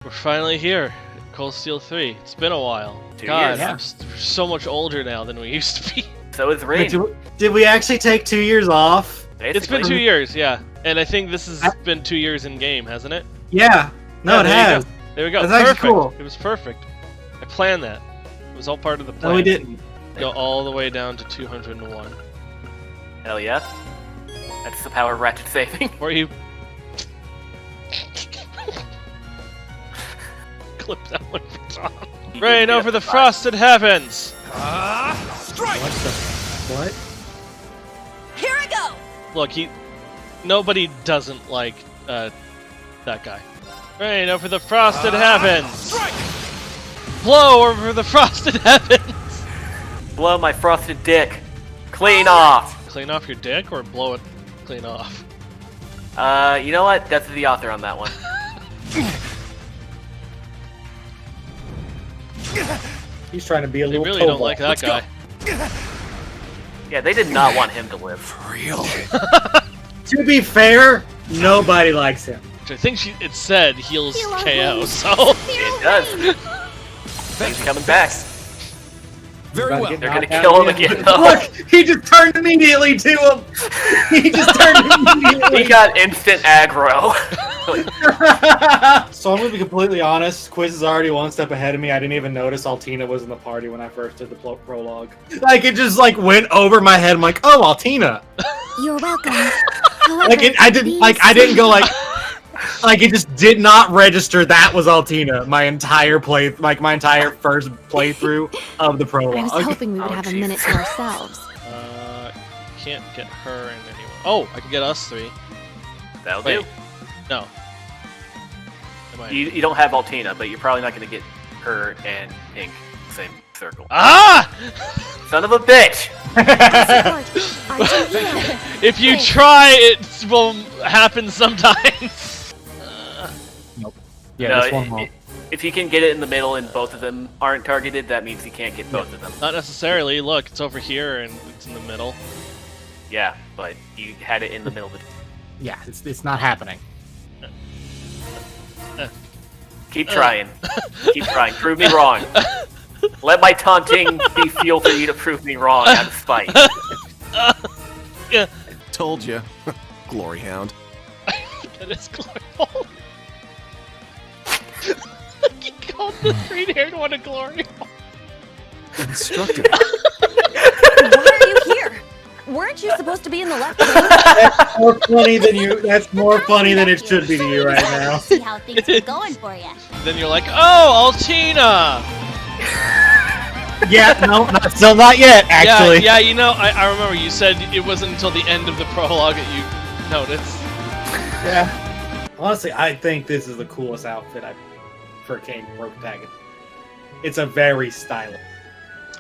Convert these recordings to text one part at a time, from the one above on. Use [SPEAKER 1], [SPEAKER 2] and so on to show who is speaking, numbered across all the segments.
[SPEAKER 1] We're finally here. Cold Steel 3. It's been a while.
[SPEAKER 2] 2
[SPEAKER 1] God,
[SPEAKER 2] years.
[SPEAKER 1] I'm so much older now than we used to be.
[SPEAKER 2] So is Rain.
[SPEAKER 3] Did we actually take 2 years off?
[SPEAKER 1] It's been 2 years, yeah. And I think this has been 2 years in game, hasn't it?
[SPEAKER 3] Yeah. No,
[SPEAKER 1] Yeah,
[SPEAKER 3] it
[SPEAKER 1] there you
[SPEAKER 3] has.
[SPEAKER 1] go. There we go.
[SPEAKER 3] That's actually
[SPEAKER 1] Perfect.
[SPEAKER 3] cool.
[SPEAKER 1] It was perfect. I planned that. It was all part of the plan.
[SPEAKER 3] No, we didn't.
[SPEAKER 1] Go all the way down to 201.
[SPEAKER 2] Hell yeah. That's the power of ratchet saving.
[SPEAKER 1] Or you... Clip that one for Tom. Rain over the frosted heavens!
[SPEAKER 4] Strike!
[SPEAKER 3] What?
[SPEAKER 4] Here I go!
[SPEAKER 1] Look, nobody doesn't like, that guy. Rain over the frosted heavens!
[SPEAKER 4] Strike!
[SPEAKER 1] Blow over the frosted heavens!
[SPEAKER 2] Blow my frosted dick. Clean off.
[SPEAKER 1] Clean off your dick or blow it clean off?
[SPEAKER 2] You know what? That's the author on that one.
[SPEAKER 3] He's trying to be a
[SPEAKER 1] They
[SPEAKER 3] little
[SPEAKER 1] really don't
[SPEAKER 3] towball.
[SPEAKER 1] like that guy.
[SPEAKER 2] Yeah, they did not want him to live.
[SPEAKER 4] Real.
[SPEAKER 3] To be fair, nobody likes him.
[SPEAKER 1] Which I think it said heals
[SPEAKER 4] Heal our
[SPEAKER 1] KO,
[SPEAKER 4] wounds.
[SPEAKER 1] so...
[SPEAKER 2] It does. He's coming back.
[SPEAKER 4] Very
[SPEAKER 3] About to
[SPEAKER 4] well.
[SPEAKER 3] get
[SPEAKER 2] They're gonna
[SPEAKER 3] knocked out
[SPEAKER 2] kill him again, though.
[SPEAKER 3] Look, he just turned immediately to him. He just turned immediately.
[SPEAKER 2] He got instant aggro.
[SPEAKER 3] So I'm gonna be completely honest. Quiz is already one step ahead of me. I didn't even notice Altina was in the party when I first did the prologue. Like it just like went over my head. I'm like, oh, Altina.
[SPEAKER 5] You're welcome.
[SPEAKER 3] Like I didn't go like it just did not register that was Altina. My entire my entire first playthrough of the
[SPEAKER 5] I
[SPEAKER 3] prologue.
[SPEAKER 5] was hoping we would
[SPEAKER 2] Oh,
[SPEAKER 5] have a
[SPEAKER 2] jeez.
[SPEAKER 5] minute to ourselves.
[SPEAKER 1] Can't get her in anyone. Oh, I can get us three.
[SPEAKER 2] That'll
[SPEAKER 1] Wait.
[SPEAKER 2] do.
[SPEAKER 1] No. Am I...
[SPEAKER 2] You don't have Altina, but you're probably not gonna get her and Pink same circle.
[SPEAKER 1] Ah!
[SPEAKER 2] Son of a bitch!
[SPEAKER 1] If you try, it will happen sometimes.
[SPEAKER 3] Yeah,
[SPEAKER 2] No,
[SPEAKER 3] this one won't.
[SPEAKER 2] if he can get it in the middle and both of them aren't targeted, that means he can't get both of them.
[SPEAKER 1] Not necessarily. Look, it's over here and it's in the middle.
[SPEAKER 2] Yeah, but you had it in the middle of the...
[SPEAKER 3] Yeah, it's not happening.
[SPEAKER 2] Keep trying. Keep trying. Prove me wrong. Let my taunting be fuel for you to prove me wrong out of spite.
[SPEAKER 1] Yeah.
[SPEAKER 4] Told you. Glory Hound.
[SPEAKER 1] That is glorious. You called the green-haired one a glory.
[SPEAKER 4] Instructive.
[SPEAKER 5] Why are you here? Weren't you supposed to be in the left wing?
[SPEAKER 3] That's more funny than you. That's more funny than it should be to you right now.
[SPEAKER 5] See how things are going for you.
[SPEAKER 1] Then you're like, oh, Altina!
[SPEAKER 3] Yeah, no, still not yet. Actually,
[SPEAKER 1] Yeah, you know, I remember you said it wasn't until the end of the prologue that you noticed.
[SPEAKER 3] Yeah. Honestly, I think this is the coolest outfit for King Protagonist. It's a very stylish.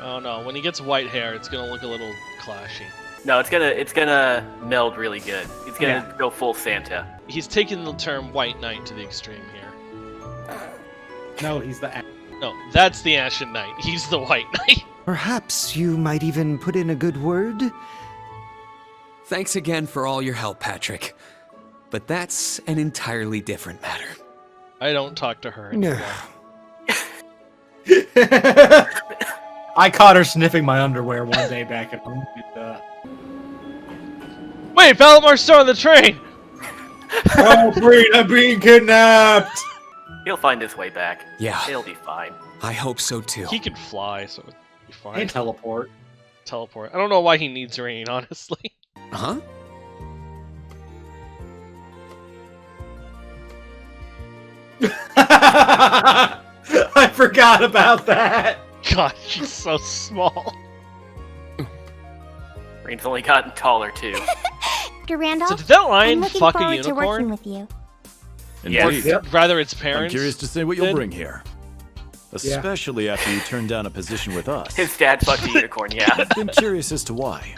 [SPEAKER 1] Oh no, when he gets white hair, it's gonna look a little clashy.
[SPEAKER 2] No, it's gonna meld really good. It's gonna go full Santa.
[SPEAKER 1] He's taken the term White Knight to the extreme here.
[SPEAKER 3] No, he's the.
[SPEAKER 1] No, that's the Ashen Knight. He's the White Knight.
[SPEAKER 6] Perhaps you might even put in a good word?
[SPEAKER 7] Thanks again for all your help, Patrick. But that's an entirely different matter.
[SPEAKER 1] I don't talk to her anymore.
[SPEAKER 3] I caught her sniffing my underwear one day back at home.
[SPEAKER 1] Wait, Valamar's still on the train!
[SPEAKER 3] Oh, Breen, I'm being kidnapped!
[SPEAKER 2] He'll find his way back.
[SPEAKER 7] Yeah,
[SPEAKER 2] He'll be fine.
[SPEAKER 7] I hope so too.
[SPEAKER 1] He can fly, so it'll be fine.
[SPEAKER 3] And teleport.
[SPEAKER 1] Teleport. I don't know why he needs rain, honestly.
[SPEAKER 7] Huh?
[SPEAKER 3] I forgot about that.
[SPEAKER 1] God, she's so small.
[SPEAKER 2] Rain's only gotten taller too.
[SPEAKER 5] Dr.
[SPEAKER 1] So
[SPEAKER 5] Randolph,
[SPEAKER 1] did that
[SPEAKER 5] I'm
[SPEAKER 1] lion
[SPEAKER 5] looking
[SPEAKER 1] fuck a
[SPEAKER 5] forward to working
[SPEAKER 1] unicorn?
[SPEAKER 5] with you.
[SPEAKER 2] Yes.
[SPEAKER 3] Yep.
[SPEAKER 1] Rather, its
[SPEAKER 8] I'm
[SPEAKER 1] parents.
[SPEAKER 8] curious to see what you'll
[SPEAKER 1] did.
[SPEAKER 8] bring here. Especially after you turn down a position with us.
[SPEAKER 2] His dad fucked a unicorn, yeah.
[SPEAKER 8] I've been curious as to why.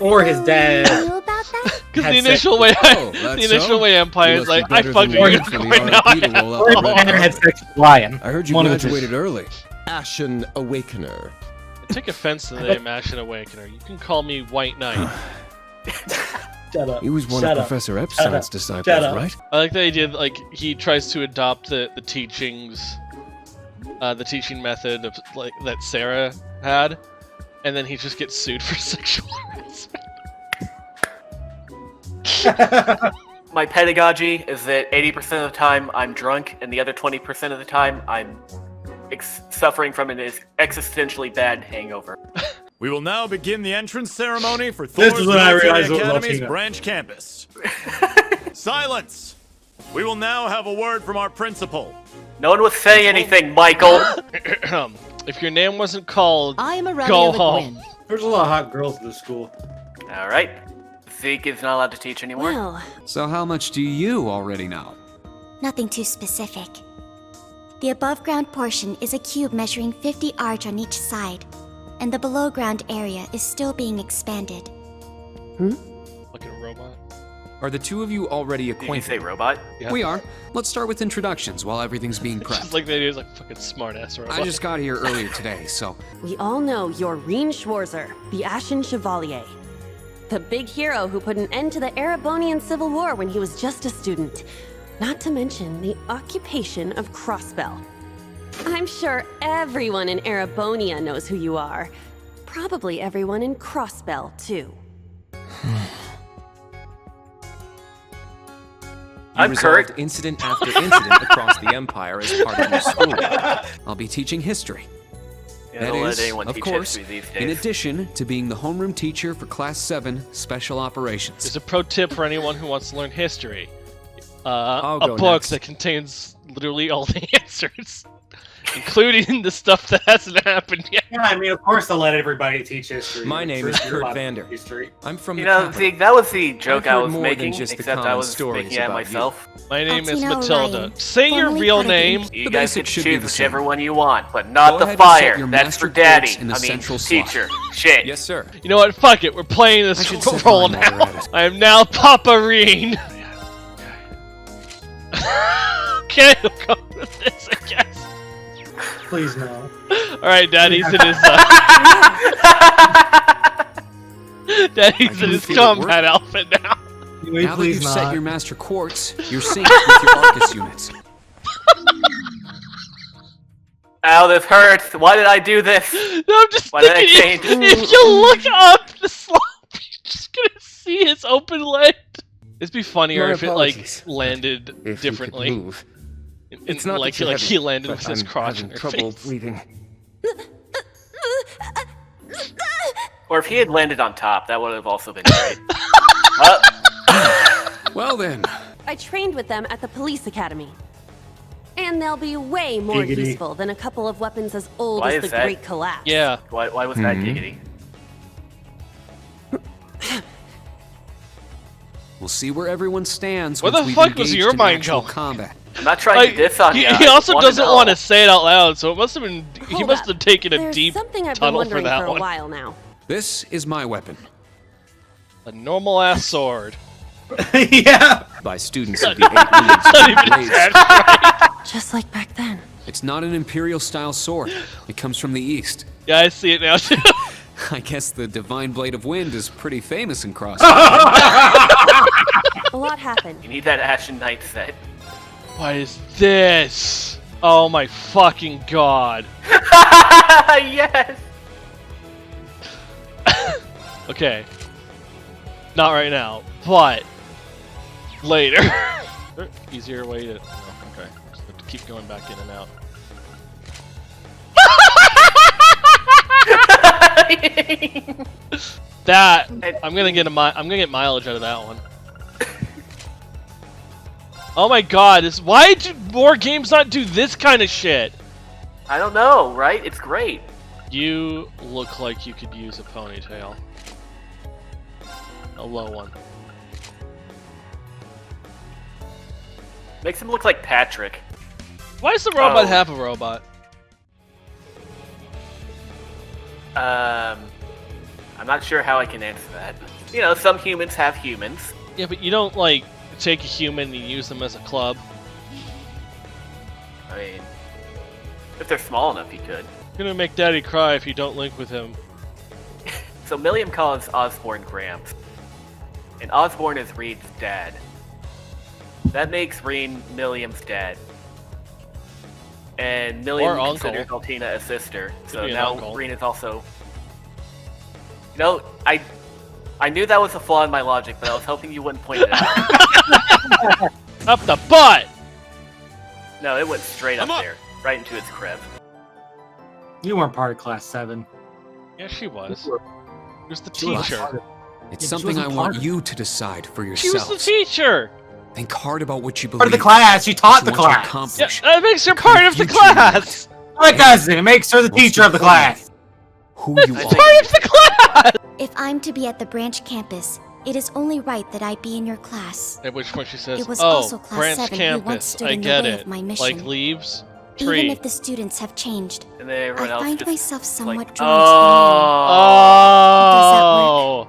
[SPEAKER 3] Or his dad.
[SPEAKER 5] You about that?
[SPEAKER 1] Because
[SPEAKER 3] had
[SPEAKER 1] the
[SPEAKER 3] sex
[SPEAKER 1] initial way,
[SPEAKER 4] Oh,
[SPEAKER 1] the
[SPEAKER 4] that's
[SPEAKER 1] initial
[SPEAKER 4] so?
[SPEAKER 1] way Empire
[SPEAKER 4] You
[SPEAKER 1] is
[SPEAKER 4] must be
[SPEAKER 1] like, I
[SPEAKER 4] better
[SPEAKER 1] fucked
[SPEAKER 4] than
[SPEAKER 1] a
[SPEAKER 4] the
[SPEAKER 1] unicorn,
[SPEAKER 4] rest of the
[SPEAKER 1] now I
[SPEAKER 4] RIP to
[SPEAKER 1] have
[SPEAKER 4] roll
[SPEAKER 3] Or his
[SPEAKER 4] out
[SPEAKER 3] dad
[SPEAKER 4] red.
[SPEAKER 3] had sex with Lion.
[SPEAKER 4] I heard you
[SPEAKER 3] One of the two.
[SPEAKER 4] graduated early. Ashen Awakener.
[SPEAKER 1] I take offense to the name Ashen Awakener. You can call me White Knight.
[SPEAKER 3] Shut up.
[SPEAKER 4] He was one
[SPEAKER 3] Shut
[SPEAKER 4] of
[SPEAKER 3] up.
[SPEAKER 4] Professor
[SPEAKER 3] Shut
[SPEAKER 4] Epstein's
[SPEAKER 3] up.
[SPEAKER 4] disciples,
[SPEAKER 3] Shut up.
[SPEAKER 4] right?
[SPEAKER 1] I like the idea that, like, he tries to adopt the teaching method of, like, that Sarah had, and then he just gets sued for sexual harassment.
[SPEAKER 2] My pedagogy is that 80% of the time I'm drunk, and the other 20% of the time I'm suffering from an existentially bad hangover.
[SPEAKER 8] We will now begin the entrance ceremony for
[SPEAKER 3] This
[SPEAKER 8] Thor's
[SPEAKER 3] is when I
[SPEAKER 8] Military
[SPEAKER 3] realized it was
[SPEAKER 8] Academy's
[SPEAKER 3] Latina.
[SPEAKER 8] branch campus. Silence! We will now have a word from our principal.
[SPEAKER 2] No one would say anything, Michael.
[SPEAKER 1] If your name wasn't called,
[SPEAKER 5] I am a
[SPEAKER 1] go home.
[SPEAKER 3] There's a lot of hot girls in this school.
[SPEAKER 2] All right. Zeke is not allowed to teach anymore.
[SPEAKER 5] Well,
[SPEAKER 7] So how much do you already know?
[SPEAKER 9] Nothing too specific. The above-ground portion is a cube measuring 50 arch on each side, and the below-ground area is still being expanded.
[SPEAKER 1] Like a robot.
[SPEAKER 7] Are the two of you already
[SPEAKER 2] Did you
[SPEAKER 7] acquainted?
[SPEAKER 2] say robot?
[SPEAKER 1] Yeah.
[SPEAKER 7] We are. Let's start with introductions while everything's being
[SPEAKER 1] It's
[SPEAKER 7] prepped.
[SPEAKER 1] like the idea is like fucking smart-ass robot.
[SPEAKER 7] I just got here earlier today, so
[SPEAKER 10] We all know you're Reen Schwarzer, the Ashen Chevalier. The big hero who put an end to the Erebonian Civil War when he was just a student. Not to mention the occupation of Crossbell. I'm sure everyone in Erebonia knows who you are. Probably everyone in Crossbell, too.
[SPEAKER 2] I'm
[SPEAKER 7] resolved
[SPEAKER 2] Kurt.
[SPEAKER 7] incident after incident across the Empire as part of your school. I'll be teaching history.
[SPEAKER 2] Yeah,
[SPEAKER 7] That
[SPEAKER 2] don't let
[SPEAKER 7] is,
[SPEAKER 2] anyone
[SPEAKER 7] of
[SPEAKER 2] teach
[SPEAKER 7] course,
[SPEAKER 2] history these
[SPEAKER 7] in
[SPEAKER 2] days.
[SPEAKER 7] addition to being the homeroom teacher for Class 7 Special
[SPEAKER 1] There's
[SPEAKER 7] Operations.
[SPEAKER 1] a pro tip for anyone who wants to learn history.
[SPEAKER 4] I'll
[SPEAKER 1] A
[SPEAKER 4] go
[SPEAKER 1] book
[SPEAKER 4] next.
[SPEAKER 1] that contains literally all the answers, including the stuff that hasn't happened yet.
[SPEAKER 3] Yeah, I mean, of course they'll let everybody teach history.
[SPEAKER 4] My name is
[SPEAKER 3] You're
[SPEAKER 4] Kurt
[SPEAKER 3] allowed to
[SPEAKER 4] Vander.
[SPEAKER 3] teach History.
[SPEAKER 4] I'm from
[SPEAKER 2] You
[SPEAKER 4] the
[SPEAKER 2] know,
[SPEAKER 4] capital.
[SPEAKER 2] Zeke, that was the joke
[SPEAKER 4] I've
[SPEAKER 2] I
[SPEAKER 4] heard
[SPEAKER 2] was
[SPEAKER 4] more than
[SPEAKER 2] making,
[SPEAKER 4] just the
[SPEAKER 2] except I
[SPEAKER 4] common
[SPEAKER 2] was
[SPEAKER 4] stories
[SPEAKER 2] making it
[SPEAKER 4] about you.
[SPEAKER 2] myself.
[SPEAKER 1] My name is
[SPEAKER 9] Altina
[SPEAKER 1] Matilda.
[SPEAKER 9] Orion,
[SPEAKER 1] Say your
[SPEAKER 9] formerly
[SPEAKER 1] real
[SPEAKER 9] part of the-
[SPEAKER 1] name.
[SPEAKER 2] You
[SPEAKER 7] The
[SPEAKER 2] guys
[SPEAKER 7] basics
[SPEAKER 2] can
[SPEAKER 7] should be
[SPEAKER 2] choose
[SPEAKER 7] the
[SPEAKER 2] whichever
[SPEAKER 7] same.
[SPEAKER 2] one you want, but not
[SPEAKER 7] Go
[SPEAKER 2] the
[SPEAKER 7] ahead and set
[SPEAKER 2] fire.
[SPEAKER 7] your
[SPEAKER 2] That's
[SPEAKER 7] master
[SPEAKER 2] for daddy.
[SPEAKER 7] quotes in the
[SPEAKER 2] I mean,
[SPEAKER 7] central slot.
[SPEAKER 2] teacher. Shit.
[SPEAKER 4] Yes, sir.
[SPEAKER 1] You know what? Fuck it. We're playing
[SPEAKER 7] I
[SPEAKER 1] this
[SPEAKER 7] should set
[SPEAKER 1] role
[SPEAKER 7] mine while
[SPEAKER 1] now.
[SPEAKER 7] we're at it.
[SPEAKER 1] I am now Papa Reen. Okay, we'll go with this, I guess.
[SPEAKER 3] Please no.
[SPEAKER 1] Alright, Daddy's in his Daddy's in his
[SPEAKER 7] feel it work.
[SPEAKER 1] combat outfit now.
[SPEAKER 3] Can we
[SPEAKER 7] Now that
[SPEAKER 3] please
[SPEAKER 7] you've
[SPEAKER 3] not?
[SPEAKER 7] set your master quartz, you're synced with your Arcus units.
[SPEAKER 2] Ow, this hurts. Why did I do this?
[SPEAKER 1] No, I'm just
[SPEAKER 2] Why did I
[SPEAKER 1] thinking,
[SPEAKER 2] change?
[SPEAKER 1] if you look up the slope, you're just gonna see his open leg. It'd be funnier
[SPEAKER 4] My
[SPEAKER 1] if it like
[SPEAKER 4] apologies.
[SPEAKER 1] landed
[SPEAKER 4] If you could
[SPEAKER 1] differently.
[SPEAKER 4] move.
[SPEAKER 1] And,
[SPEAKER 4] It's not
[SPEAKER 1] like
[SPEAKER 4] that you're
[SPEAKER 1] he
[SPEAKER 4] heavy,
[SPEAKER 1] landed
[SPEAKER 4] but
[SPEAKER 1] with his
[SPEAKER 4] I'm
[SPEAKER 1] crotch
[SPEAKER 4] having
[SPEAKER 1] in your
[SPEAKER 4] trouble
[SPEAKER 1] face.
[SPEAKER 4] breathing.
[SPEAKER 2] Or if he had landed on top, that would have also been great.
[SPEAKER 7] Well then,
[SPEAKER 10] I trained with them at the police academy. And they'll be way more
[SPEAKER 3] Giggity.
[SPEAKER 10] useful than a couple of weapons as old
[SPEAKER 2] Why
[SPEAKER 10] as
[SPEAKER 2] is
[SPEAKER 10] the
[SPEAKER 2] that?
[SPEAKER 10] Great Collapse.
[SPEAKER 1] Yeah.
[SPEAKER 2] Why was that giggity?
[SPEAKER 7] we'll see where everyone stands.
[SPEAKER 1] Where
[SPEAKER 7] once
[SPEAKER 1] the
[SPEAKER 7] we've
[SPEAKER 1] fuck was
[SPEAKER 7] engaged
[SPEAKER 1] your
[SPEAKER 7] in
[SPEAKER 1] mind
[SPEAKER 7] actual
[SPEAKER 1] going?
[SPEAKER 7] combat.
[SPEAKER 2] I'm not trying
[SPEAKER 1] Like,
[SPEAKER 2] to diss on
[SPEAKER 1] he,
[SPEAKER 2] you.
[SPEAKER 1] he
[SPEAKER 2] I
[SPEAKER 1] also
[SPEAKER 2] just wanna
[SPEAKER 1] doesn't
[SPEAKER 2] know.
[SPEAKER 1] want to say it out loud, so it must have been. He
[SPEAKER 10] Hold
[SPEAKER 1] must
[SPEAKER 10] up.
[SPEAKER 1] have taken a
[SPEAKER 10] There's
[SPEAKER 1] deep
[SPEAKER 10] something I've been
[SPEAKER 1] tunnel for
[SPEAKER 10] wondering
[SPEAKER 1] that
[SPEAKER 10] for a
[SPEAKER 1] one.
[SPEAKER 10] while now.
[SPEAKER 7] This is my weapon.
[SPEAKER 1] A normal ass sword.
[SPEAKER 3] Yeah.
[SPEAKER 7] By students of the 8 leagues
[SPEAKER 1] Not
[SPEAKER 7] of
[SPEAKER 1] even
[SPEAKER 7] Blades.
[SPEAKER 1] that.
[SPEAKER 10] Just like back then.
[SPEAKER 7] It's not an Imperial-style sword. It comes from the East.
[SPEAKER 1] Yeah, I see it now too.
[SPEAKER 7] I guess the Divine Blade of Wind is pretty famous in Cross.
[SPEAKER 10] A lot happened.
[SPEAKER 2] You need that Ashen Knight set.
[SPEAKER 1] What is this? Oh my fucking god.
[SPEAKER 2] Yes!
[SPEAKER 1] Okay. Not right now, but later. Is there an easier way to. Oh, okay. Just have to keep going back in and out. That I'm gonna get mileage out of that one. Oh my god! Why do more games not do this kind of shit?
[SPEAKER 2] I don't know, right? It's great.
[SPEAKER 1] You look like you could use a ponytail. A low one.
[SPEAKER 2] Makes him look like Patrick.
[SPEAKER 1] Why does the robot
[SPEAKER 2] Oh.
[SPEAKER 1] have a robot?
[SPEAKER 2] I'm not sure how I can answer that. You know, some humans have humans.
[SPEAKER 1] Yeah, but you don't like take a human and use them as a club.
[SPEAKER 2] I mean, if they're small enough, you could.
[SPEAKER 1] You're gonna make Daddy cry if you don't link with him.
[SPEAKER 2] So Milliam calls Osborne Gramps. And Osborne is Reed's dad. That makes Reen Milliam's dad. And Milliam
[SPEAKER 1] Or
[SPEAKER 2] considers
[SPEAKER 1] uncle.
[SPEAKER 2] Altina a sister. So
[SPEAKER 1] be an
[SPEAKER 2] now
[SPEAKER 1] uncle.
[SPEAKER 2] Reen is also... You know, I knew that was a flaw in my logic, but I was hoping you wouldn't point it out.
[SPEAKER 1] Up the butt!
[SPEAKER 2] No, it went straight up
[SPEAKER 8] I'm up.
[SPEAKER 2] there. Right into his crib.
[SPEAKER 3] You weren't part of class 7.
[SPEAKER 1] Yeah, she was. Who's the
[SPEAKER 3] She was
[SPEAKER 1] teacher?
[SPEAKER 3] part of-
[SPEAKER 7] It's
[SPEAKER 3] Yeah, she
[SPEAKER 7] something I
[SPEAKER 3] wasn't
[SPEAKER 7] want
[SPEAKER 3] part of
[SPEAKER 7] you to decide for
[SPEAKER 1] She was the
[SPEAKER 7] yourselves.
[SPEAKER 1] teacher!
[SPEAKER 7] Think hard about what you believe.
[SPEAKER 3] Part of the class. She taught
[SPEAKER 7] what
[SPEAKER 3] the
[SPEAKER 7] you want to
[SPEAKER 3] class.
[SPEAKER 1] Yeah,
[SPEAKER 7] accomplish,
[SPEAKER 1] that makes her part of the
[SPEAKER 7] future you
[SPEAKER 1] class!
[SPEAKER 3] No, it doesn't. It makes her the
[SPEAKER 7] What's
[SPEAKER 3] teacher of the class.
[SPEAKER 7] who you
[SPEAKER 2] I
[SPEAKER 7] are.
[SPEAKER 2] think-
[SPEAKER 1] Part of the class!
[SPEAKER 9] If I'm to be at the branch campus, it is only right that I be in your class.
[SPEAKER 1] At which point she says,
[SPEAKER 9] It was
[SPEAKER 1] oh,
[SPEAKER 9] also Class
[SPEAKER 1] branch
[SPEAKER 9] 7 who once
[SPEAKER 1] campus,
[SPEAKER 9] stood
[SPEAKER 1] I
[SPEAKER 9] in the
[SPEAKER 1] get
[SPEAKER 9] way
[SPEAKER 1] it.
[SPEAKER 9] of my
[SPEAKER 1] Like
[SPEAKER 9] mission.
[SPEAKER 1] leaves,
[SPEAKER 9] Even
[SPEAKER 1] tree.
[SPEAKER 9] if the students have changed,
[SPEAKER 2] And then everyone
[SPEAKER 9] I
[SPEAKER 2] else
[SPEAKER 9] find
[SPEAKER 2] just
[SPEAKER 9] myself somewhat
[SPEAKER 2] like,
[SPEAKER 9] drawn to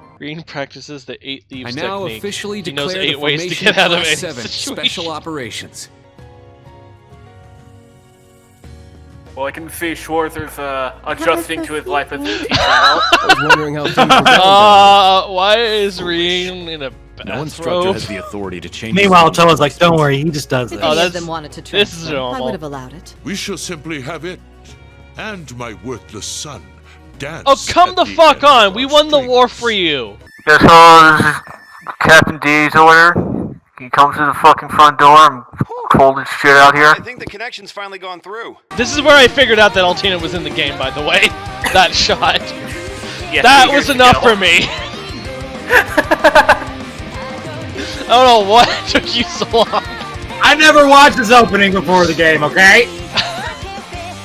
[SPEAKER 1] Oh! Green practices the 8
[SPEAKER 7] I
[SPEAKER 1] leaves
[SPEAKER 7] now
[SPEAKER 1] technique.
[SPEAKER 7] officially
[SPEAKER 1] He knows
[SPEAKER 7] declare
[SPEAKER 1] 8
[SPEAKER 7] the
[SPEAKER 1] ways to
[SPEAKER 7] formation
[SPEAKER 1] get out of
[SPEAKER 7] Class
[SPEAKER 1] any
[SPEAKER 7] 7
[SPEAKER 1] situation.
[SPEAKER 7] Special Operations.
[SPEAKER 2] Well, I can see Schwarzer's adjusting to his life as a teacher now.
[SPEAKER 4] I was wondering how things were going. down
[SPEAKER 1] Why is Reen in a
[SPEAKER 8] there. No instructor
[SPEAKER 1] bathrobe?
[SPEAKER 8] has the authority to change.
[SPEAKER 3] Meanwhile, Toa's like, don't worry, he just does
[SPEAKER 5] If
[SPEAKER 3] this.
[SPEAKER 1] Oh,
[SPEAKER 5] any
[SPEAKER 1] that's-
[SPEAKER 5] of them wanted to
[SPEAKER 1] this is
[SPEAKER 5] transfer, I
[SPEAKER 1] normal.
[SPEAKER 5] would have allowed it.
[SPEAKER 11] We shall simply have it and my worthless son dance.
[SPEAKER 1] Oh, come
[SPEAKER 11] at
[SPEAKER 1] the fuck
[SPEAKER 11] end
[SPEAKER 1] on!
[SPEAKER 11] of
[SPEAKER 1] We
[SPEAKER 11] our
[SPEAKER 1] won the war
[SPEAKER 11] strings.
[SPEAKER 1] for you!
[SPEAKER 2] Yes, hello, this is Captain D's order. He comes to the fucking front door and pulled his shit out here.
[SPEAKER 12] I think the connection's finally gone through.
[SPEAKER 1] This is where I figured out that Altina was in the game, by the way. That shot.
[SPEAKER 2] Yeah,
[SPEAKER 1] That
[SPEAKER 2] 2
[SPEAKER 1] was
[SPEAKER 2] years
[SPEAKER 1] enough
[SPEAKER 2] ago.
[SPEAKER 1] for me. I don't know what took you so long.
[SPEAKER 3] I never watched this opening before the game, okay?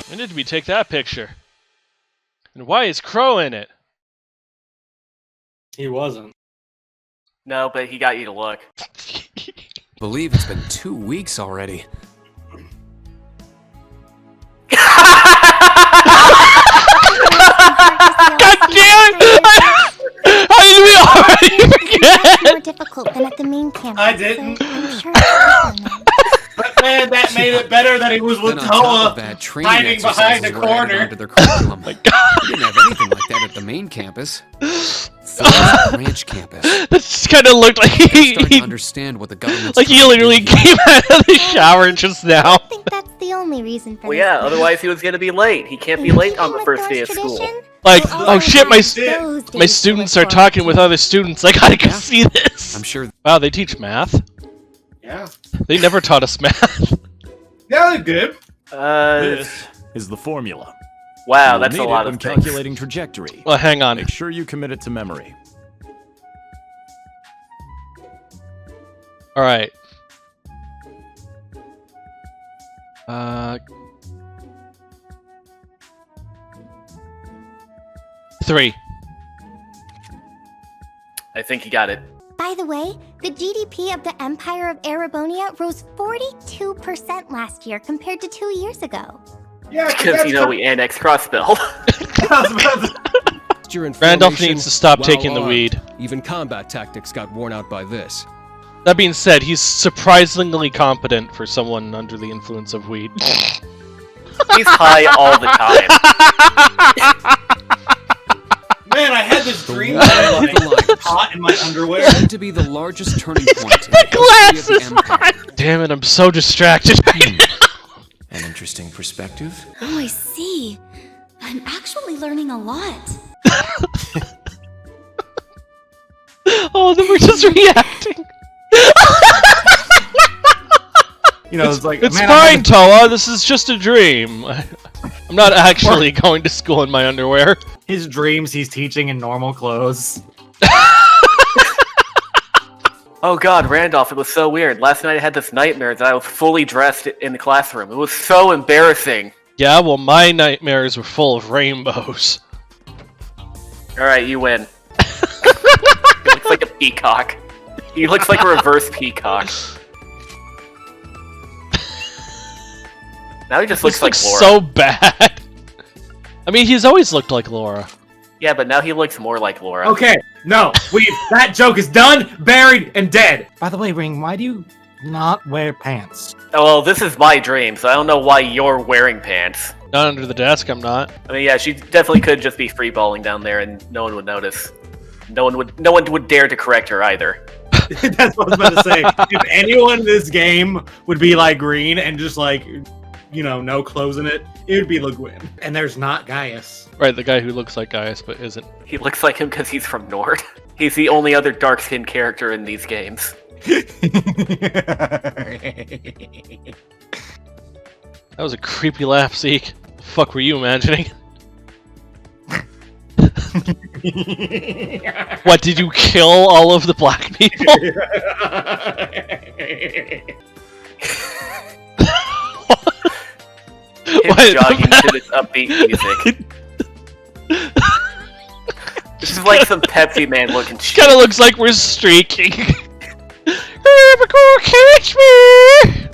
[SPEAKER 1] When did we take that picture? And why is Crow in it?
[SPEAKER 3] He wasn't.
[SPEAKER 2] No, but he got you to look.
[SPEAKER 7] Believe it's been 2 weeks already.
[SPEAKER 1] God damn it! How did we already forget?
[SPEAKER 9] more difficult than at the main campus.
[SPEAKER 3] I didn't.
[SPEAKER 9] so I'm sure I'll get them.
[SPEAKER 3] But man, that made it better that he was with
[SPEAKER 7] Then on top
[SPEAKER 3] Toa
[SPEAKER 7] of that, training
[SPEAKER 3] hiding behind
[SPEAKER 7] exercises
[SPEAKER 3] the
[SPEAKER 7] were added
[SPEAKER 3] corner.
[SPEAKER 7] onto their curriculum. We didn't have anything like that at the main campus. First branch campus.
[SPEAKER 1] That just kind of looked like
[SPEAKER 7] I'm starting
[SPEAKER 1] he
[SPEAKER 7] to understand what the government's
[SPEAKER 1] like he
[SPEAKER 7] trying to do
[SPEAKER 1] literally
[SPEAKER 7] here.
[SPEAKER 1] came out of the shower just now.
[SPEAKER 9] I think that's the only reason for
[SPEAKER 2] Well,
[SPEAKER 9] this
[SPEAKER 2] yeah,
[SPEAKER 9] plan.
[SPEAKER 2] otherwise he was gonna be late. He can't be
[SPEAKER 9] In
[SPEAKER 2] late on
[SPEAKER 9] keeping
[SPEAKER 2] the
[SPEAKER 9] with
[SPEAKER 2] first day of
[SPEAKER 9] Thor's
[SPEAKER 2] school.
[SPEAKER 9] tradition,
[SPEAKER 1] Like,
[SPEAKER 9] we'll
[SPEAKER 1] oh
[SPEAKER 9] always
[SPEAKER 1] shit, my
[SPEAKER 9] have those
[SPEAKER 1] my
[SPEAKER 9] days to
[SPEAKER 1] students
[SPEAKER 9] look
[SPEAKER 1] are talking with
[SPEAKER 9] forward
[SPEAKER 1] other students. I gotta go
[SPEAKER 7] Yeah.
[SPEAKER 1] see this.
[SPEAKER 7] I'm sure
[SPEAKER 1] Wow, they teach math.
[SPEAKER 3] Yeah.
[SPEAKER 1] They never taught us math.
[SPEAKER 3] Yeah, they did.
[SPEAKER 8] This is the formula.
[SPEAKER 2] Wow,
[SPEAKER 8] You'll
[SPEAKER 2] that's a
[SPEAKER 8] need it
[SPEAKER 2] lot
[SPEAKER 8] when
[SPEAKER 2] of things.
[SPEAKER 8] calculating trajectory.
[SPEAKER 1] Well, hang on.
[SPEAKER 8] Make sure you commit it to memory.
[SPEAKER 1] All right. 3.
[SPEAKER 2] I think he got it.
[SPEAKER 9] By the way, the GDP of the Empire of Erebonia rose 42% last year compared to 2 years ago.
[SPEAKER 3] Yeah,
[SPEAKER 2] Because, you know, we annexed Crossbill.
[SPEAKER 1] Randolph needs to stop taking the weed.
[SPEAKER 4] Even combat tactics got worn out by this.
[SPEAKER 1] That being said, he's surprisingly competent for someone under the influence of weed.
[SPEAKER 2] He's high all the time.
[SPEAKER 3] Man, I had this dream
[SPEAKER 7] war
[SPEAKER 3] that
[SPEAKER 7] of the
[SPEAKER 3] I
[SPEAKER 7] Lions.
[SPEAKER 3] caught in my underwear.
[SPEAKER 7] meant to be the largest turning point in the history of the Empire.
[SPEAKER 1] Damn it, I'm so distracted.
[SPEAKER 4] An interesting perspective.
[SPEAKER 9] Oh, I see. I'm actually learning a lot.
[SPEAKER 1] Oh, then we're just reacting.
[SPEAKER 3] You know, it's like
[SPEAKER 1] It's
[SPEAKER 3] man,
[SPEAKER 1] fine, Toa. This is just a dream. I'm not actually going to school in my underwear.
[SPEAKER 3] His dreams, he's teaching in normal clothes.
[SPEAKER 2] Oh god, Randolph, it was so weird. Last night I had this nightmare that I was fully dressed in the classroom. It was so embarrassing.
[SPEAKER 1] Yeah, well, my nightmares were full of rainbows.
[SPEAKER 2] Alright, you win. He looks like a peacock. He looks like a reverse peacock. Now he just looks
[SPEAKER 1] This
[SPEAKER 2] like
[SPEAKER 1] looks
[SPEAKER 2] Laura.
[SPEAKER 1] so bad. I mean, he's always looked like Laura.
[SPEAKER 2] Yeah, but now he looks more like Laura.
[SPEAKER 3] Okay, no, that joke is done, buried, and dead. By the way, Ring, why do you not wear pants?
[SPEAKER 2] Oh, well, this is my dream, so I don't know why you're wearing pants.
[SPEAKER 1] Not under the desk, I'm not.
[SPEAKER 2] I mean, yeah, she definitely could just be freeballing down there, and no one would notice. No one would dare to correct her either.
[SPEAKER 3] That's what I was about to say. If anyone in this game would be like Green and just like, you know, no clothes in it, it would be Le Guin. And there's not Gaius.
[SPEAKER 1] Right, the guy who looks like Gaius but isn't.
[SPEAKER 2] He looks like him because he's from Nord. He's the only other dark-skinned character in these games.
[SPEAKER 1] That was a creepy laugh, Zeke. The fuck were you imagining? What, did you kill all of the black people?
[SPEAKER 2] Him jogging to this upbeat music. This is like some Pepsi Man looking shit.
[SPEAKER 1] Kinda looks like we're streaking. Never go catch me!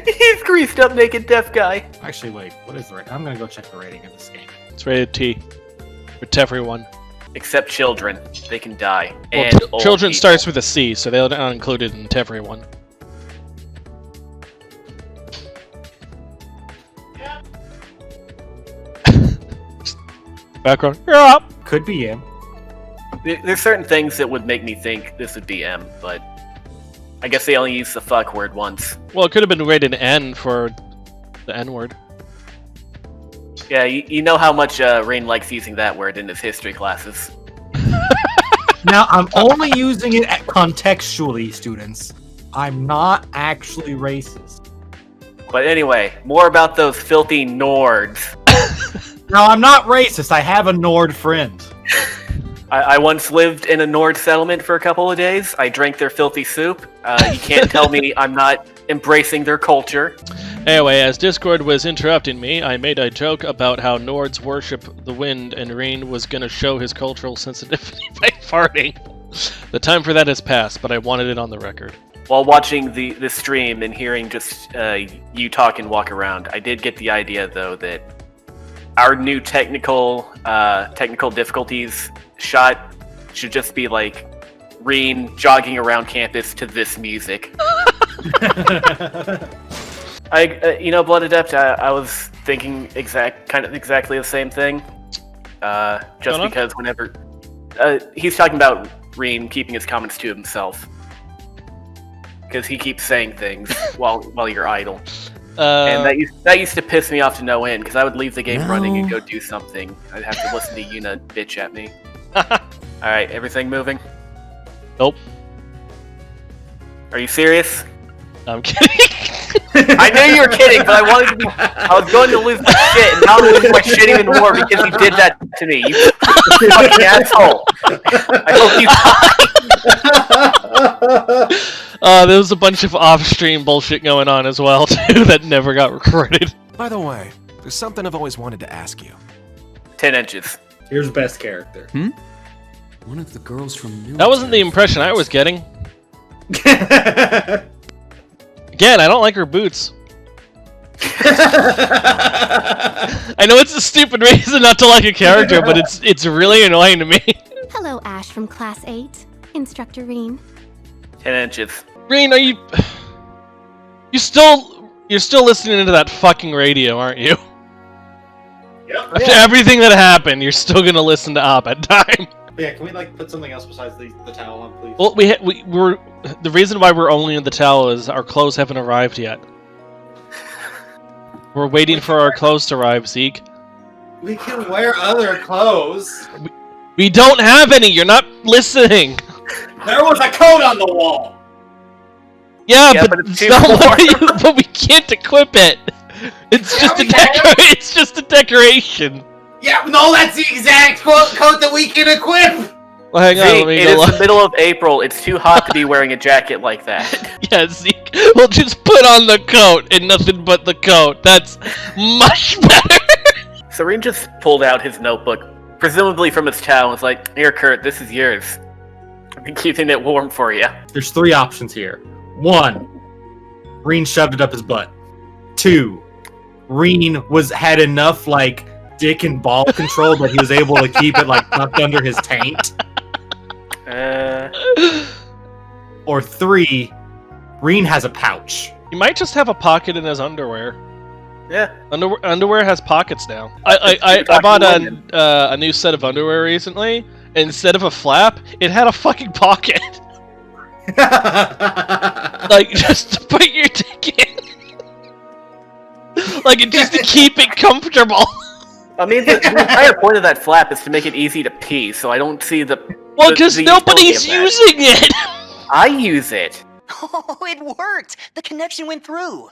[SPEAKER 2] He's greased up naked deaf guy.
[SPEAKER 3] Actually, wait, what is the rating? I'm gonna go check the rating of this game.
[SPEAKER 1] It's rated T. For everyone.
[SPEAKER 2] Except children. They can die.
[SPEAKER 1] Well,
[SPEAKER 2] And old
[SPEAKER 1] children
[SPEAKER 2] people.
[SPEAKER 1] starts with a C, so they're not included in everyone. Background. Yeah.
[SPEAKER 3] Could be M.
[SPEAKER 2] There's certain things that would make me think this would be M, but I guess they only used the fuck word once.
[SPEAKER 1] Well, it could have been rated N for the N word.
[SPEAKER 2] Yeah, you know how much Rain likes using that word in his history classes.
[SPEAKER 3] Now, I'm only using it contextually, students. I'm not actually racist.
[SPEAKER 2] But anyway, more about those filthy Nords.
[SPEAKER 3] No, I'm not racist. I have a Nord friend.
[SPEAKER 2] I once lived in a Nord settlement for a couple of days. I drank their filthy soup. You can't tell me I'm not embracing their culture.
[SPEAKER 1] Anyway, as Discord was interrupting me, I made a joke about how Nords worship the wind and Rain was gonna show his cultural sensitivity by farting. The time for that has passed, but I wanted it on the record.
[SPEAKER 2] While watching the stream and hearing just you talk and walk around, I did get the idea, though, that our new technical difficulties shot should just be like Reen jogging around campus to this music. You know, Blood Adept, I was thinking exactly the same thing. Just because whenever he's talking about Reen keeping his comments to himself, because he keeps saying things while you're idle. And that used to piss me off to no end, because I would leave the game running and go do something. I'd have to listen to Yuna bitch at me. Alright, everything moving?
[SPEAKER 1] Nope.
[SPEAKER 2] Are you serious?
[SPEAKER 1] I'm kidding.
[SPEAKER 2] I knew you were kidding, but I was going to lose my shit, and now I'm losing my shit even more because you did that to me. You fucking asshole. I hope you die.
[SPEAKER 1] There was a bunch of off-stream bullshit going on as well, too, that never got recorded.
[SPEAKER 13] By the way, there's something I've always wanted to ask you.
[SPEAKER 2] 10 inches.
[SPEAKER 3] Here's best character.
[SPEAKER 7] One of the girls from military.
[SPEAKER 1] That wasn't the impression I was getting. Again, I don't like her boots. I know it's a stupid reason not to like a character, but it's really annoying to me.
[SPEAKER 9] Hello, Ash from Class 8. Instructor Reen.
[SPEAKER 2] 10 inches.
[SPEAKER 1] Reen, are you... You're still listening to that fucking radio, aren't you?
[SPEAKER 3] Yep.
[SPEAKER 1] After everything that happened, you're still gonna listen to Op at time.
[SPEAKER 3] Yeah, can we put something else besides the towel on, please?
[SPEAKER 1] Well, we're the reason why we're only in the towel is our clothes haven't arrived yet. We're waiting for our clothes to arrive, Zeke.
[SPEAKER 3] We can wear other clothes.
[SPEAKER 1] We don't have any. You're not listening.
[SPEAKER 3] There was a coat on the wall.
[SPEAKER 1] Yeah, but
[SPEAKER 2] it's
[SPEAKER 1] it's not but we can't equip it. It's just it's just a decoration.
[SPEAKER 3] Yeah, no, that's the exact coat that we can equip.
[SPEAKER 1] Well, hang on, let me go
[SPEAKER 2] It's the middle of April. It's too hot to be wearing a jacket like that.
[SPEAKER 1] Yeah, Zeke, we'll just put on the coat and nothing but the coat. That's much better.
[SPEAKER 2] Serene just pulled out his notebook, presumably from his towel, and was like, "Here, Kurt, this is yours. I've been keeping it warm for you."
[SPEAKER 3] There's 3 options here. 1, Reen shoved it up his butt. 2, Reen had enough dick and ball control that he was able to keep it tucked under his taint. Or 3, Reen has a pouch.
[SPEAKER 1] He might just have a pocket in his underwear.
[SPEAKER 2] Yeah.
[SPEAKER 1] Underwear has pockets now. I bought a new set of underwear recently, instead of a flap, it had a fucking pocket. Like, just to put your dick in. Like, just to keep it comfortable.
[SPEAKER 2] I mean, the entire point of that flap is to make it easy to pee, so I don't see the...
[SPEAKER 1] Well, because nobody's using it!
[SPEAKER 2] I use it.
[SPEAKER 14] Oh, it worked! The connection went through.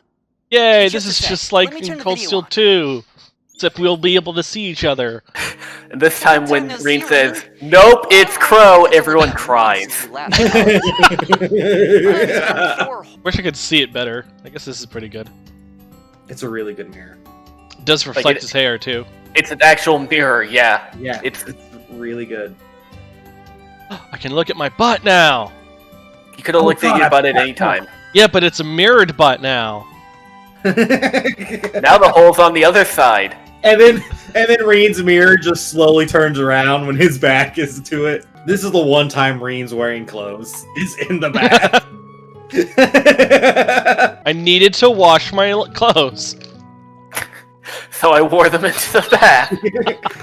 [SPEAKER 1] Yay, this is just like in Cold Steel 2. Except we'll be able to see each other.
[SPEAKER 2] And this time when Reen says, "Nope, it's Crow," everyone cries.
[SPEAKER 1] Wish I could see it better. I guess this is pretty good.
[SPEAKER 3] It's a really good mirror.
[SPEAKER 1] It does reflect his hair, too.
[SPEAKER 2] It's an actual mirror, yeah.
[SPEAKER 3] Yeah, it's really good.
[SPEAKER 1] I can look at my butt now!
[SPEAKER 2] You could have looked at your butt at any time.
[SPEAKER 1] Yeah, but it's a mirrored butt now.
[SPEAKER 2] Now the hole's on the other side.
[SPEAKER 3] And then Reen's mirror just slowly turns around when his back is to it. This is the one time Reen's wearing clothes. Is in the bath.
[SPEAKER 1] I needed to wash my clothes.
[SPEAKER 2] So I wore them into the bath.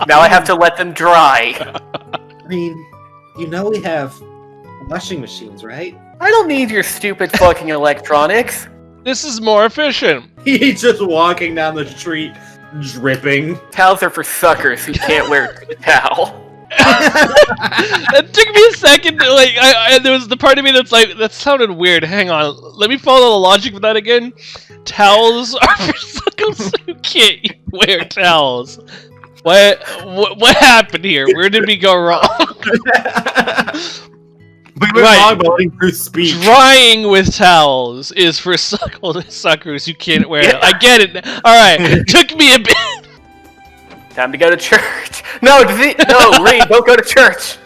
[SPEAKER 2] Now I have to let them dry.
[SPEAKER 3] Reen, you know we have washing machines, right?
[SPEAKER 2] I don't need your stupid fucking electronics.
[SPEAKER 1] This is more efficient.
[SPEAKER 3] He's just walking down the street, dripping.
[SPEAKER 2] Towels are for suckers who can't wear a towel.
[SPEAKER 1] It took me a second. Like, there was the part of me that's like, that sounded weird. Hang on, let me follow the logic of that again. Towels are for suckers who can't wear towels. What happened here? Where did we go wrong?
[SPEAKER 3] We went wrong by letting through speech.
[SPEAKER 1] Drying with towels is for suckers who can't wear it. I get it. Alright, took me a bit.
[SPEAKER 2] Time to go to church. No, Reed, don't go to church.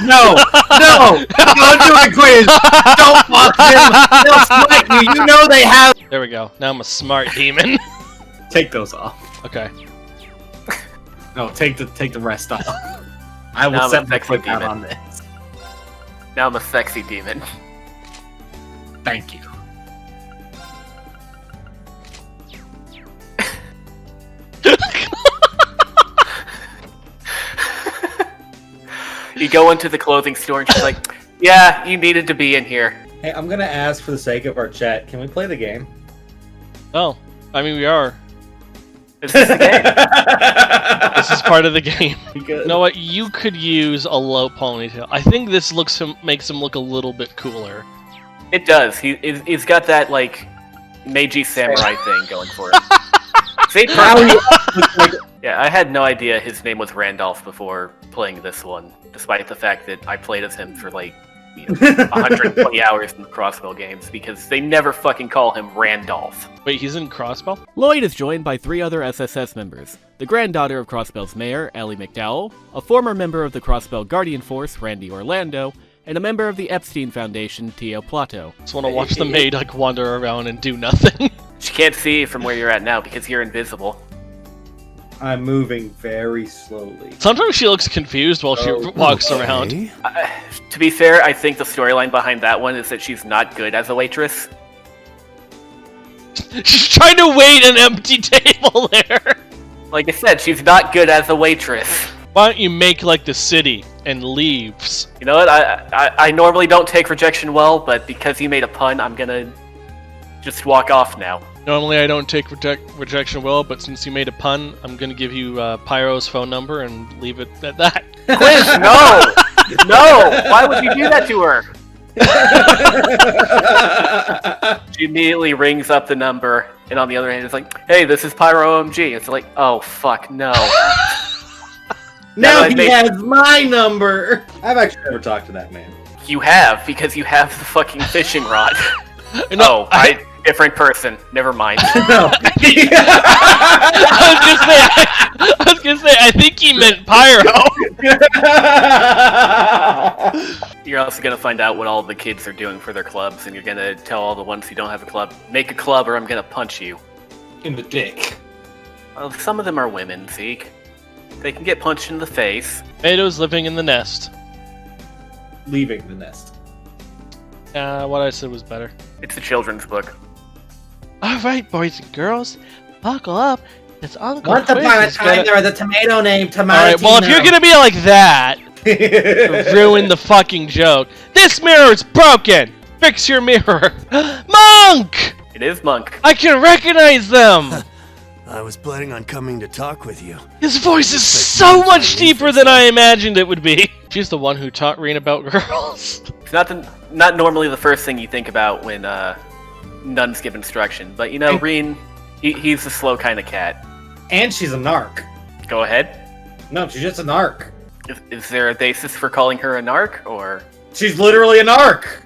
[SPEAKER 3] No, don't do it, Quiz. Don't fuck him. They'll smite you. You know they have.
[SPEAKER 1] There we go. Now I'm a smart demon.
[SPEAKER 3] Take those off.
[SPEAKER 1] Okay.
[SPEAKER 3] No, take the rest off. I will set my foot down on this.
[SPEAKER 2] Now I'm a sexy demon.
[SPEAKER 3] Thank you.
[SPEAKER 2] You go into the clothing store and she's like, "Yeah, you needed to be in here."
[SPEAKER 3] Hey, I'm gonna ask for the sake of our chat, can we play the game?
[SPEAKER 1] Oh, I mean we are.
[SPEAKER 2] This is the game.
[SPEAKER 1] This is part of the game.
[SPEAKER 3] Good.
[SPEAKER 1] You know what? You could use a low ponytail. I think this makes him look a little bit cooler.
[SPEAKER 2] It does. He's got that like Meiji samurai thing going for him. See, yeah, I had no idea his name was Randolph before playing this one, despite the fact that I played as him for like 120 hours in the Crossbell games, because they never fucking call him Randolph.
[SPEAKER 1] Wait, he's in Crossbell?
[SPEAKER 15] Lloyd is joined by 3 other SSS members. The granddaughter of Crossbell's mayor, Ellie McDowell, a former member of the Crossbell Guardian Force, Randy Orlando, and a member of the Epstein Foundation, Tio Plato.
[SPEAKER 1] Just want to watch the maid like wander around and do nothing.
[SPEAKER 2] She can't see from where you're at now because you're invisible.
[SPEAKER 3] I'm moving very slowly.
[SPEAKER 1] Sometimes she looks confused while she walks around.
[SPEAKER 2] To be fair, I think the storyline behind that one is that she's not good as a waitress.
[SPEAKER 1] She's trying to wait an empty table there.
[SPEAKER 2] Like I said, she's not good as a waitress.
[SPEAKER 1] Why don't you make like the city and leaves?
[SPEAKER 2] You know what? I normally don't take rejection well, but because you made a pun, I'm gonna just walk off now.
[SPEAKER 1] Normally I don't take rejection well, but since you made a pun, I'm gonna give you Pyro's phone number and leave it at that.
[SPEAKER 2] Quiz, no! No! Why would you do that to her? She immediately rings up the number, and on the other hand, it's like, "Hey, this is Pyro OMG." It's like, oh fuck, no.
[SPEAKER 3] Now he has my number! I've actually never talked to that man.
[SPEAKER 2] You have, because you have the fucking fishing rod.
[SPEAKER 1] No,
[SPEAKER 2] different person. Never mind.
[SPEAKER 3] No.
[SPEAKER 1] I was gonna say, I think he meant Pyro.
[SPEAKER 2] You're also gonna find out what all the kids are doing for their clubs, and you're gonna tell all the ones who don't have a club, make a club or I'm gonna punch you.
[SPEAKER 3] In the dick.
[SPEAKER 2] Well, some of them are women, Zeke. They can get punched in the face.
[SPEAKER 1] Mato's living in the nest.
[SPEAKER 3] Leaving the nest.
[SPEAKER 1] What I said was better.
[SPEAKER 2] It's a children's book.
[SPEAKER 1] Alright, boys and girls, buckle up. It's Uncle
[SPEAKER 16] Once upon a time, there was a tomato named Tomato.
[SPEAKER 1] Alright, well, if you're gonna be like that, ruin the fucking joke. This mirror's broken! Fix your mirror! Monk!
[SPEAKER 2] It is Monk.
[SPEAKER 1] I can recognize them!
[SPEAKER 17] I was planning on coming to talk with you.
[SPEAKER 1] His voice is so much deeper than I imagined it would be. She's the one who taught Reen about girls.
[SPEAKER 2] It's not normally the first thing you think about when nuns give instruction, but you know, Reen, he's the slow kind of cat.
[SPEAKER 3] And she's a narc.
[SPEAKER 2] Go ahead.
[SPEAKER 3] No, she's just a narc.
[SPEAKER 2] Is there a basis for calling her a narc, or?
[SPEAKER 3] She's literally a narc!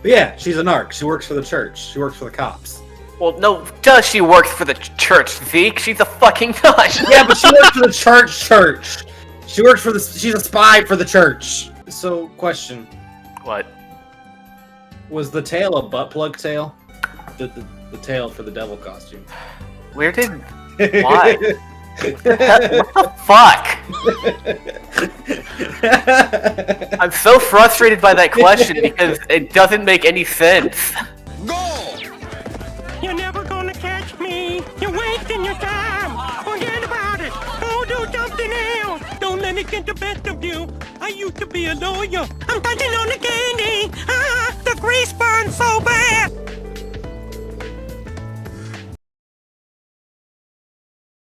[SPEAKER 3] Yeah, she's a narc. She works for the church. She works for the cops.
[SPEAKER 2] Well, no, does she works for the church, Zeke? She's a fucking nut!
[SPEAKER 3] Yeah, but she works for the church. She works for the... She's a spy for the church. So, question.
[SPEAKER 2] What?
[SPEAKER 3] Was the tail a butt plug tail? The tail for the devil costume.
[SPEAKER 2] Where did... Why? What the fuck? I'm so frustrated by that question because it doesn't make any sense.
[SPEAKER 18] You're never gonna catch me. You're wasting your time. Forget about it. Go do something else. Don't let it get the best of you. I used to be a lawyer. I'm touching on the candy. The grease burns so bad.